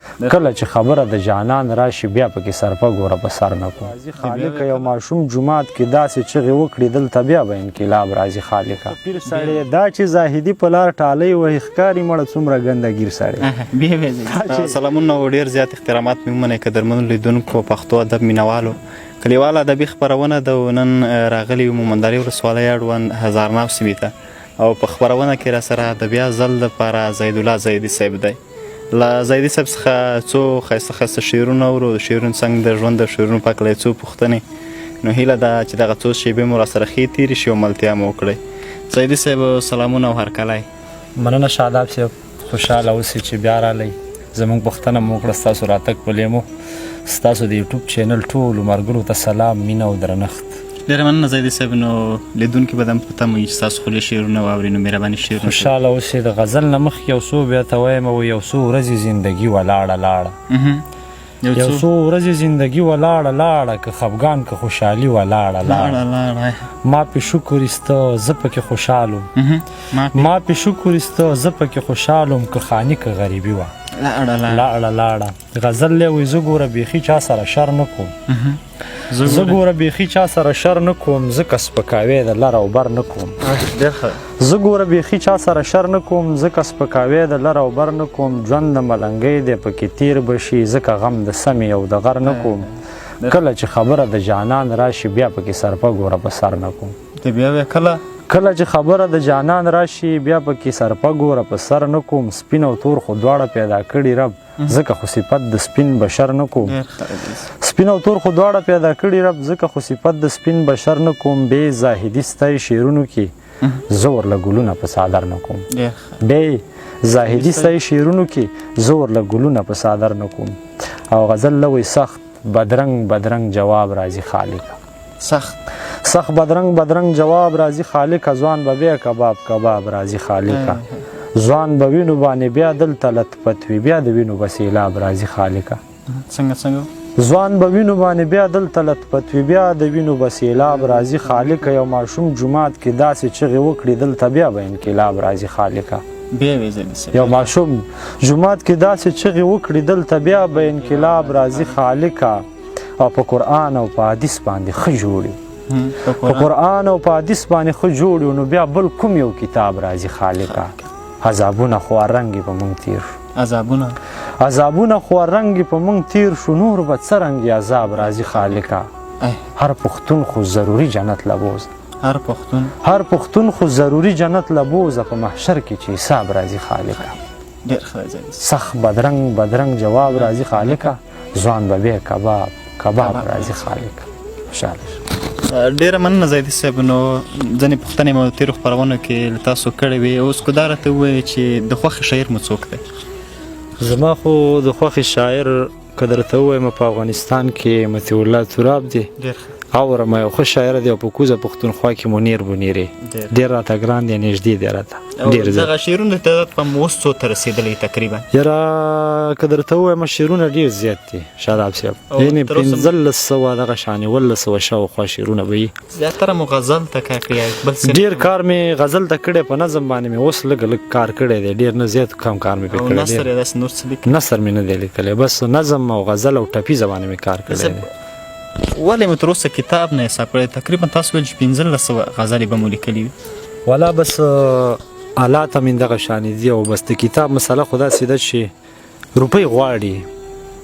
کله چې خبره د جانان راشي بیا پکې سرپه ګوره په سر نه کوم راځي خالقه یو ماشوم جومات کې داسې چغې وکړي دلته بیا به انقلاب راځي خالقه پیر سړی دا چې زاهدي په لار ټالۍ وهي ښکاري مړه څومره ګنده ګیر سړی سلامونه او ډېر زیات احترامات مې ومنئ قدرمنو لیدونکو پښتو ادب مینوالو کلیوال ادبي خپرونه د نن راغلي یو مومندرې ولسوالۍ اړوند هزارناو سیمې ته او په خپرونه کې راسره د بیا ځل دپاره زیدالله زیدي صاحب دی له زیدي صاحب څخه څو ښایسته ښایسته شعرونه اورو د شعرونو څنګ د ژوند د شعرونو په هکله څو پوښتنې نو هیله ده چې دغه څو شیبې مو راسره ښې تېرې شي او ملتیا مو وکړئ زیدي صاحب سلامونه او هرکلی مننه شاداب صاحب خوشحاله اوسئ چې بیا رالی زموږ پوښتنه مو وکړه ستاسو راتګ په لیمو ستاسو د یوټیوب چینل ټولو ملګرو ته سلام مینه او درنښت ډېره مننه زیدي صاحب نو لیدونکي به هم په تمه وي چې ستاسو خولې شعرونه واوري نو مهرباني شعرونه خوشحاله اوسئ د غزل نه مخکې یو څو بیا ته وایم او یو څو ورځې زندګي ولاړه لاړه یو څو ورځې زندګي ولاړه لاړه که خفګان که خوشحالي ولاړه لاړه ما پې شکر ایسته زه پکې خوشحالم ما پې شکر ایسته زه پکې خوشحالم که خاني که غریبي وه لاړه لاړه غزل لی وایي زه ګوره بیخي چا سره شر نه کوم زه ګوره بیخي چا سره شر نه کوم ځکه سپکاوی د لر او بر نه کوم زه ګوره بیخي چا سره شر نه کوم ځکه سپکاوی د لر او بر نه کوم ژوند د ملنګۍ دی پکې تیر به شي ځکه غم د سمې او د غر نه کوم کله چې خبره د جانان راشي بیا پکې سرپه ګوره په سر نه کوم کله چې خبره د جانان راشي بیا پکې سرپه ګوره په سر نه کوم سپین او تور خو دواړه پیدا کړي رب ځکه خو صفت د سپین بشر نه کوم سپین او تور خو دواړه پیدا کړي رب ځکه خو صفت د سپین بشر نه کوم بې زاهدي ستای شعرونو کې زه ورله ګلونه په څادر نه کوم بې زاهدي ستای شعرونو کې زه ورله ګلونه په څادر نه کوم او غزل لوی سخت بدرنګ بدرنګ جواب راځي خالقه سخت بدرنګ جواب راځي خالقه ځوان به بیا کباب راځي خالقه ځوان به وینو باندې بیا دلته لطفت وي بیا د وینو به سیلاب راځي خالقه ځوان به وینو باندې بیا دلته لطفت وي بیا د وینو به سیلاب راځي خالقه یو ماشوم جومات کې داسې چغې وکړي دلته بیا به انقلاب راځي خالقه یو ماشوم جومات کې داسې چغې وکړي دلته بیا به انقلاب راځي خالقه او په قرآن او په حدیث باندې ښه جوړي په قرآن او په حدیث باندې ښه جوړي نو بیا بل کوم یو کتاب راځي خالقه عذابونه خو رنګې په موږ تیر شو عذابونه خو رنګې په موږ تیر شو نور به څه رنګې عذاب راځي خالقه هر پښتون خو ضروري جنت لبوزه هر پښتون خو ضروري جنت لبوزه په محشر کې چې حساب راځي خالقه سخت بدرنګ جواب راځي خالقه ځوان به بیا کباب راځي خالقه خوشحاله ډېره مننه زیدي صاحب نو ځینې پوښتنې مو تېرو خپرونو کې له تاسو کړې وې اوس که دا راته ووایئ چې د خوښې شاعر مو څوک دی زما خو د خوښې شاعر که درته ووایم په افغانستان کې مطیع الله تراب دی اورم یو ښه شاعر دی او په کوزه پښتونخوا کې منیر بنیري ډېر راته ګران دی نږدې دی راته دغه شعرونه د تعداد په اوس څو ته رسېدلی تقریبا یاره که درته ووایم شعرونه ډېر زیات دي شاداب صاحب یعنې 1500 دغه شانې 1500 شاوخوا شعرونه به وي زیاتره مو غزل ته کار کړی ډېر کار مې غزل ته کړی په نظم باندې مې اوس لږ کار کړی دی ډېر نه زیات کم کار مې پرې کړی نثر مې نه دی لیکلی بس نظم او غزل او ټپیزه باندې مې کار کړی دی ولې مو تر اوسه کتاب نه حساب کړی تقریبا تاسو ویل چې 1500 غزلې به مو لیکلي وي والا بس آلات هم دغه شانې دي او بس د کتاب مسله خو داسې ده چې روپۍ غواړي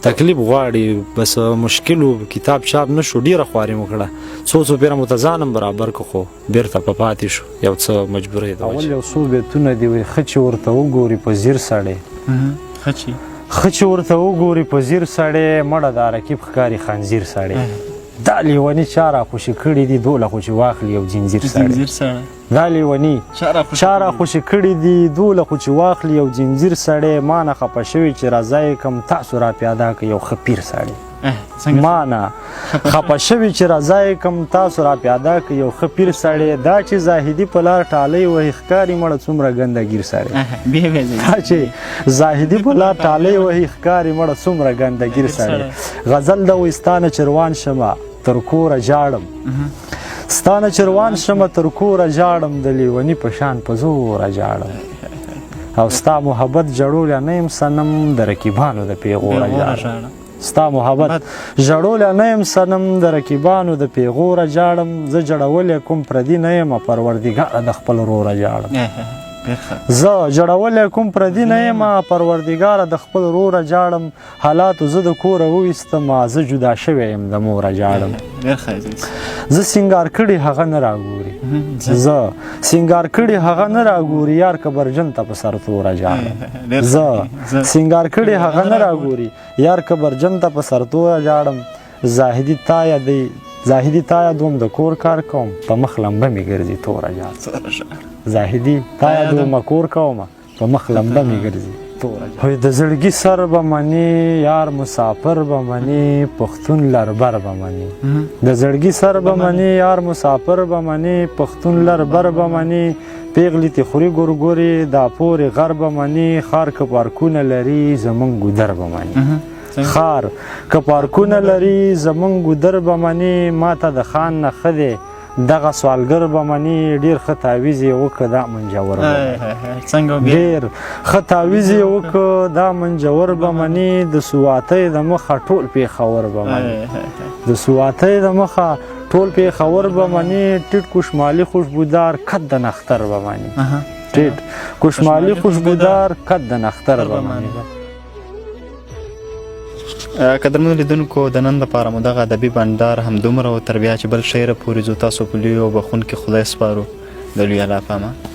تکلیف غواړي بس مشکل و کتاب چاپ نه شو ډېره خواري مو کړه څو پیره مو ته ځان هم برابر کړو خو بیرته په پاتې شو یو څه مجبورۍ ده اول یو څو بیتونه دي وایي ښه چې ورته وګوري په ځیر سړی ښه چې ورته وګوري په ځیر سړی مړه د رقیب ښکاري خنزیر سړی دا لیوني چا راخوشي کړي دي دوله خو چې واخلي یو ځنځیر سړی دا لیوني چا راخوشي کړي دي دوله خو چې واخلي یو ځنځیر سړی ما نه خفه شوي چې راځئ کم تاسو را پیاده کړئ یو ښه پیر سړی ما نه خفه شوي چې راځئ کم تاسو را پیاده کړئ یو ښه پیر سړی دا چې زاهدي په لار ټالۍ وهي ښکاري مړه څومره ګنده ګیر سړی دا چې زاهدي په لار ټالۍ وهي ښکاري مړه څومره ګنده ګیر سړی غزل د ویستانه چروان شمه تر کوره جاړم ستانه چروان شمه تر کوره جاړم د لیوني په شان په زوره جاړم او ستا محبت جړولی نه یم صنم د رقیبانو د پیغوره جاړم ستا محبت جړولی نه یم صنم د رقیبانو د پیغوره جاړم زه جړولی کوم پردي نه یم پروردګاره د خپل وروره جاړم زه جړولی کوم پردي نه یم پروردګاره د خپل وروره جاړم حالاتو زه د کوره وویستم زه جدا شوی یم د موره جاړم زه سینګار کړي هغه نه راګوري زه سینګار کړي هغه نه راګوري یار کبرجن ته په سر توره جاړم زه سینګار کړي هغه نه راګوري یار کبرجن ته په سر توره جاړم زاهدي تا یادوم د کور کار کوم په مخ لمبه مې ګرځي توره جاړم زاهدي تا یادوم کور کوم په مخ لمبه مې ګرځي توره جاړم د زړګي سر به منې یار مسافر به منې پښتون لربر به منې د زړګي سر به منې یار مسافر به منې پښتون لربر به منې پیغلې تی خوري ګورګورې دا پورې غر به منې ښار که پارکونه لري زمونږ ګودر به منې خار که پارکونه لري زمونږ ګودر به منې ماته د خان نه ښه دی دغه سوالګر به منې ډېر ښه تعویض یې وکړه دا منجور به ډېر ښه تعویض یې وکړه دا منجور به منې د سواتۍ د مخه ټول پېښور به منې د سواتۍ د مخه ټول پېښور به منې ټیټ کوشمالي خوشبودار کد د نختر به منې ټیټ کوشمالي خوشبودار کد د نختر به منې قدرمنو لیدونکو د نن لپاره مو دغه ادبي بنډار همدومره و تر بیا چې بل شعر پورې ځو تاسو په لوی او بخونکي خدای سپارو د لوی الله په امان